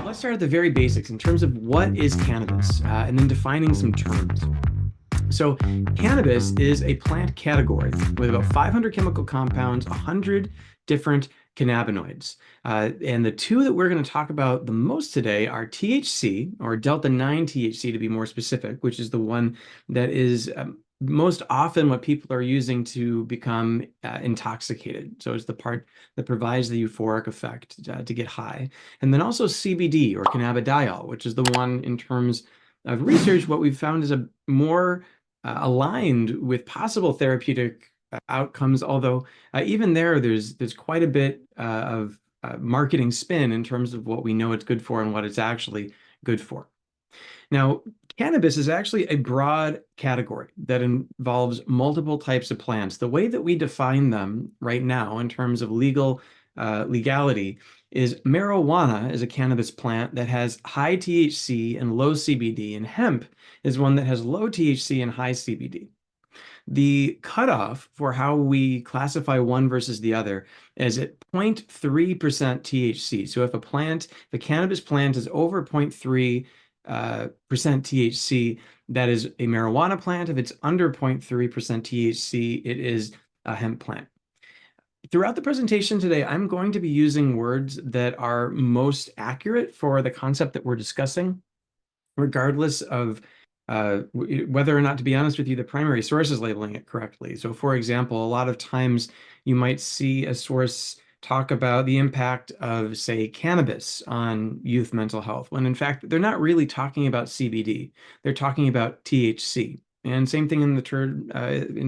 Let's start at the very basics in terms of what is cannabis, and then defining some terms. So, cannabis is a plant category with about 500 chemical compounds, 100 different cannabinoids. And the two that we're going to talk about the most today are THC, or delta 9 THC to be more specific, which is the one that is most often what people are using to become intoxicated. So, it's the part that provides the euphoric effect to get high. And then also CBD, or cannabidiol, which is the one in terms of research, what we've found is a more aligned with possible therapeutic outcomes. Although even there's quite a bit of marketing spin in terms of what we know it's good for and what it's actually good for. Now, cannabis is actually a broad category that involves multiple types of plants. The way that we define them right now in terms of legality is marijuana is a cannabis plant that has high THC and low CBD, and hemp is one that has low THC and high CBD. The cutoff for how we classify one versus the other is at 0.3% THC. So if a cannabis plant is over 0.3 percent THC, that is a marijuana plant. If it's under 0.3% THC, it is a hemp plant. Throughout the presentation today, I'm going to be using words that are most accurate for the concept that we're discussing, regardless of whether or not, to be honest with you, the primary source is labeling it correctly. So, for example, a lot of times you might see a source talk about the impact of, say, cannabis on youth mental health, when in fact, they're not really talking about CBD. They're talking about THC. And same thing in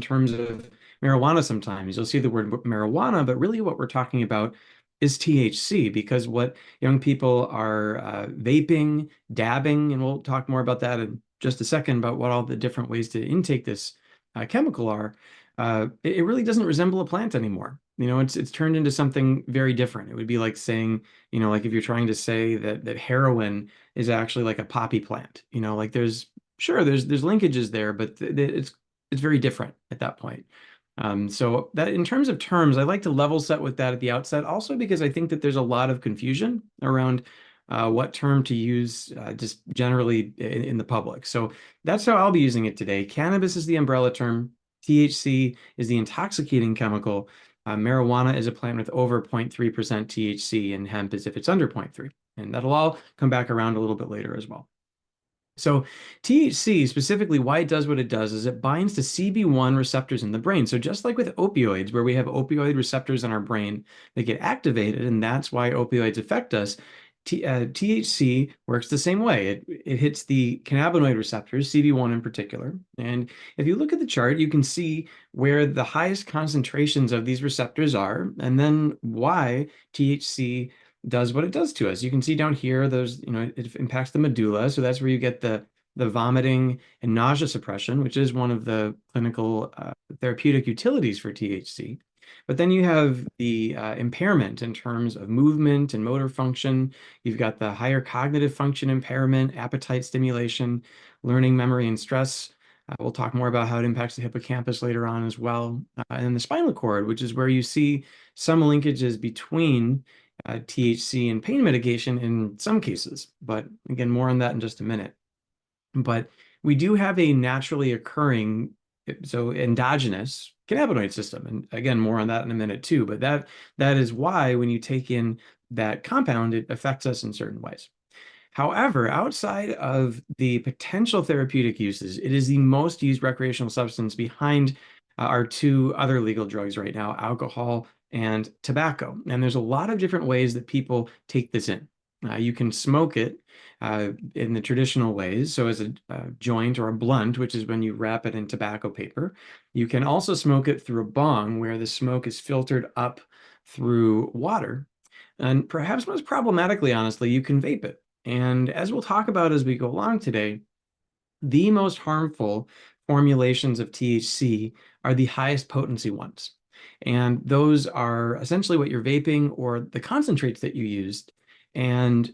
terms of marijuana sometimes. You'll see the word marijuana, but really what we're talking about is THC, because what young people are vaping, dabbing, and we'll talk more about that in just a second about what all the different ways to intake this chemical are. It really doesn't resemble a plant anymore. It's turned into something very different. It would be like saying, like if you're trying to say that heroin is actually like a poppy plant. Like there's linkages there, but it's very different at that point. So that in terms of terms, I like to level set with that at the outset, also because I think that there's a lot of confusion around what term to use just generally in the public. So that's how I'll be using it today. Cannabis is the umbrella term. THC is the intoxicating chemical. Marijuana is a plant with over 0.3% THC, and hemp is if it's under 0.3. And that'll all come back around a little bit later as well. So THC, specifically why it does what it does, is it binds to CB1 receptors in the brain. So just like with opioids, where we have opioid receptors in our brain that get activated, and that's why opioids affect us, THC works the same way. It hits the cannabinoid receptors, CB1 in particular. And if you look at the chart, you can see where the highest concentrations of these receptors are, and then why THC does what it does to us. You can see down here, it impacts the medulla. So that's where you get the vomiting and nausea suppression, which is one of the clinical therapeutic utilities for THC. But then you have the impairment in terms of movement and motor function. You've got the higher cognitive function impairment, appetite stimulation, learning, memory, and stress. We'll talk more about how it impacts the hippocampus later on as well. And then the spinal cord, which is where you see some linkages between THC and pain mitigation in some cases. But again, more on that in just a minute. But we do have a naturally occurring, so endogenous cannabinoid system. And again, more on that in a minute too. But that is why when you take in that compound, it affects us in certain ways. However, outside of the potential therapeutic uses, it is the most used recreational substance behind our two other legal drugs right now, alcohol and tobacco. And there's a lot of different ways that people take this in. You can smoke it in the traditional ways, so as a joint or a blunt, which is when you wrap it in tobacco paper. You can also smoke it through a bong, where the smoke is filtered up through water. And perhaps most problematically, honestly, you can vape it. And as we'll talk about as we go along today, the most harmful formulations of THC are the highest potency ones. And those are essentially what you're vaping or the concentrates that you used. And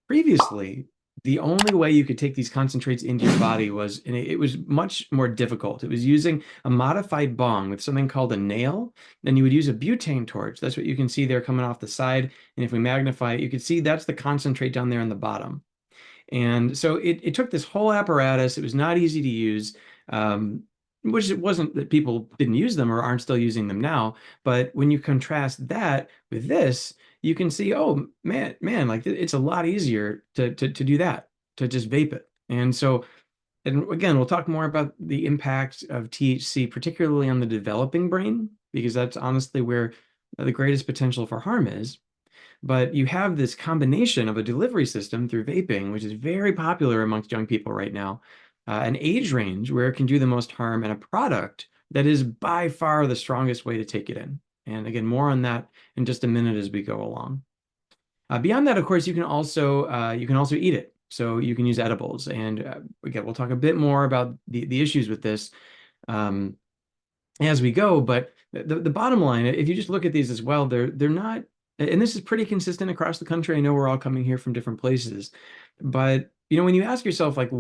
previously, the only way you could take these concentrates into your body was, and it was much more difficult. It was using a modified bong with something called a nail. Then you would use a butane torch. That's what you can see there coming off the side. And if we magnify it, you can see that's the concentrate down there on the bottom. And so it took this whole apparatus. It was not easy to use, which it wasn't that people didn't use them or aren't still using them now. But when you contrast that with this, you can see, oh man, like it's a lot easier to do that, to just vape it. And so, and again, we'll talk more about the impact of THC, particularly on the developing brain, because that's honestly where the greatest potential for harm is. But you have this combination of a delivery system through vaping, which is very popular amongst young people right now, an age range where it can do the most harm, and a product that is by far the strongest way to take it in. And again, more on that in just a minute as we go along. Beyond that, of course, you can also eat it. So you can use edibles. And again, we'll talk a bit more about the issues with this um, as we go. But the bottom line, if you just look at these as well, they're not, and this is pretty consistent across the country. I know we're all coming here from different places, but when you ask yourself, like,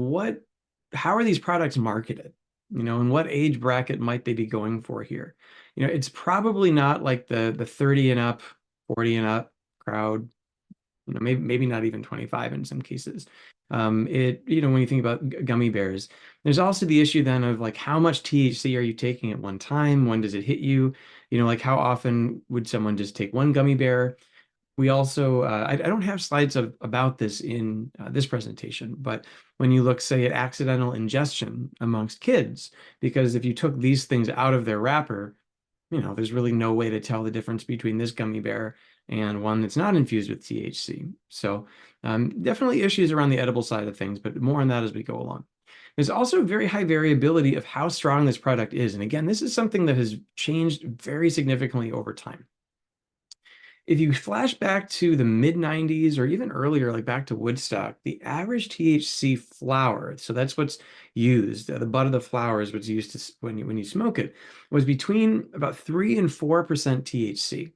how are these products marketed? And what age bracket might they be going for here? It's probably not like the 30 and up, 40 and up crowd. Maybe not even 25 in some cases. When you think about gummy bears, there's also the issue then of like how much THC are you taking at one time? When does it hit you? Like how often would someone just take one gummy bear? We also, I don't have slides about this in this presentation, but when you look, say, at accidental ingestion amongst kids, because if you took these things out of their wrapper, there's really no way to tell the difference between this gummy bear and one that's not infused with THC. So definitely issues around the edible side of things, but more on that as we go along. There's also very high variability of how strong this product is. And again, this is something that has changed very significantly over time. If you flash back to the mid 90s or even earlier, like back to Woodstock, the average THC flower, so that's what's used, the bud of the flower is what's used when you smoke it, was between about 3 and 4% THC.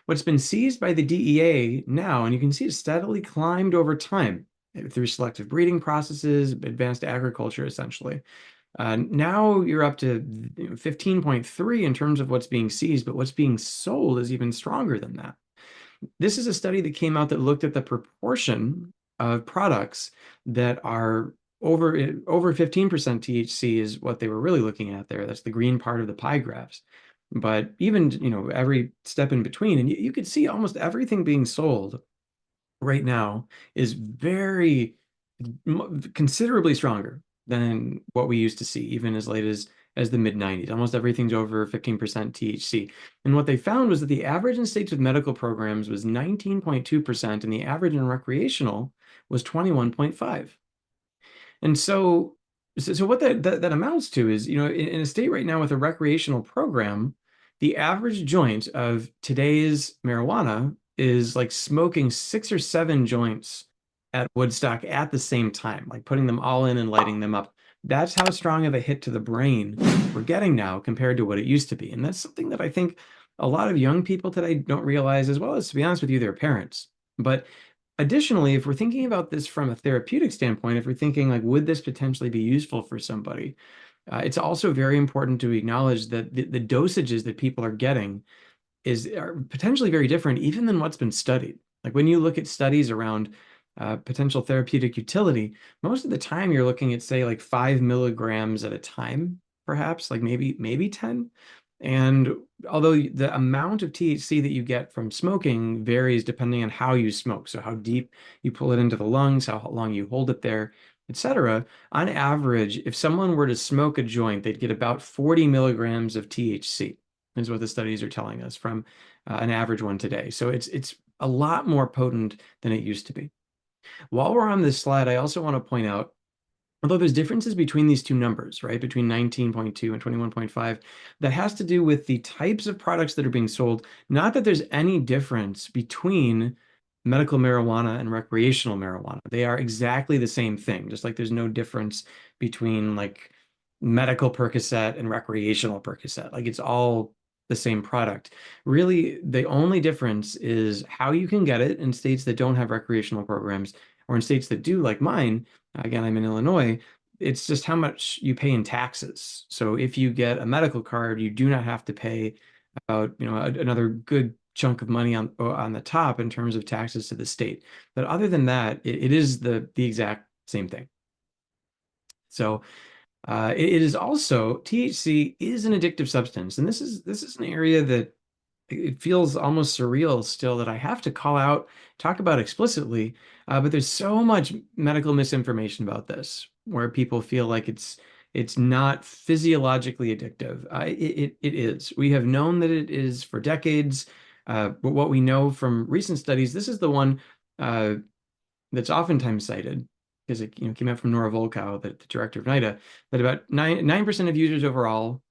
What's been seized by the DEA now, and you can see it steadily climbed over time through selective breeding processes, advanced agriculture, essentially. Now you're up to 15.3 in terms of what's being seized, but what's being sold is even stronger than that. This is a study that came out that looked at the proportion of products that are over 15% THC is what they were really looking at there. That's the green part of the pie graphs. But even, every step in between, and you could see almost everything being sold right now is very considerably stronger than what we used to see, even as late as the mid 90s. Almost everything's over 15% THC. And what they found was that the average in states with medical programs was 19.2%, and the average in recreational was 21.5%. And so what that amounts to is, in a state right now with a recreational program, the average joint of today's marijuana is like smoking 6 or 7 joints at Woodstock at the same time, like putting them all in and lighting them up. That's how strong of a hit to the brain we're getting now compared to what it used to be. And that's something that I think a lot of young people today don't realize, as well as, to be honest with you, their parents. But additionally, if we're thinking about this from a therapeutic standpoint, if we're thinking like, would this potentially be useful for somebody? It's also very important to acknowledge that the dosages that people are getting are potentially very different even than what's been studied. Like when you look at studies around potential therapeutic utility, most of the time you're looking at, say, like 5 milligrams at a time, perhaps, like maybe 10. And although the amount of THC that you get from smoking varies depending on how you smoke, so how deep you pull it into the lungs, how long you hold it there, etc. On average, if someone were to smoke a joint, they'd get about 40 milligrams of THC, is what the studies are telling us from an average one today. So it's a lot more potent than it used to be. While we're on this slide, I also want to point out, although there's differences between these two numbers, right, between 19.2 and 21.5, that has to do with the types of products that are being sold. Not that there's any difference between medical marijuana and recreational marijuana. They are exactly the same thing, just like there's no difference between like medical Percocet and recreational Percocet. Like it's all the same product. Really, the only difference is how you can get it in states that don't have recreational programs, or in states that do, like mine, again, I'm in Illinois, it's just how much you pay in taxes. So if you get a medical card, you do not have to pay about, another good chunk of money on the top in terms of taxes to the state. But other than that, it is the exact same thing. So it is also THC is an addictive substance, and this is an area that it feels almost surreal still that I have to call out, talk about explicitly. But there's so much medical misinformation about this, where people feel like it's not physiologically addictive. It is. We have known that it is for decades. But what we know from recent studies, this is the one uh, that's oftentimes cited because it came out from Nora Volkow, the director of NIDA, that about 9% of users overall,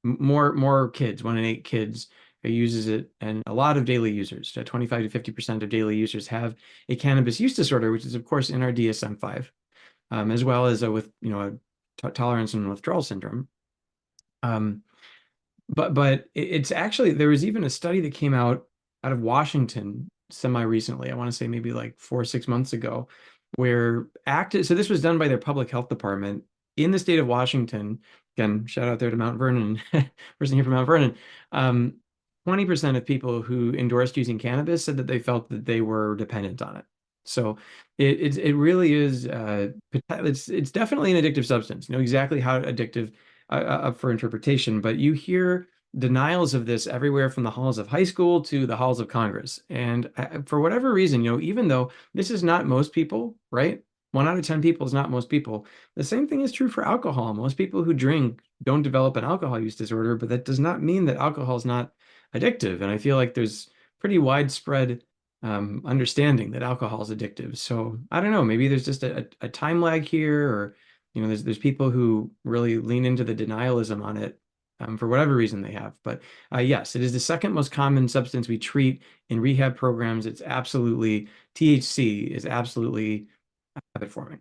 more kids, 1 in 8 kids uses it, and a lot of daily users, 25 to 50% of daily users have a cannabis use disorder, which is of course in our DSM-5, as well as with a tolerance and withdrawal syndrome. Um, but it's actually, there was even a study that came out of Washington semi recently. I want to say maybe like 4 or 6 months ago, where so this was done by their public health department in the state of Washington. Again, shout out there to Mount Vernon, person here from Mount Vernon. 20% of people who endorsed using cannabis said that they felt that they were dependent on it. So it really is it's definitely an addictive substance. You know exactly how addictive, up for interpretation, but you hear denials of this everywhere from the halls of high school to the halls of Congress. And for whatever reason, even though this is not most people, right? 1 out of 10 people is not most people. The same thing is true for alcohol. Most people who drink don't develop an alcohol use disorder, but that does not mean that alcohol is not addictive. And I feel like there's pretty widespread understanding that alcohol is addictive. So I don't know, maybe there's just a time lag here, or there's people who really lean into the denialism on it for whatever reason they have. But yes, it is the second most common substance we treat in rehab programs. It's absolutely, THC is absolutely habit forming.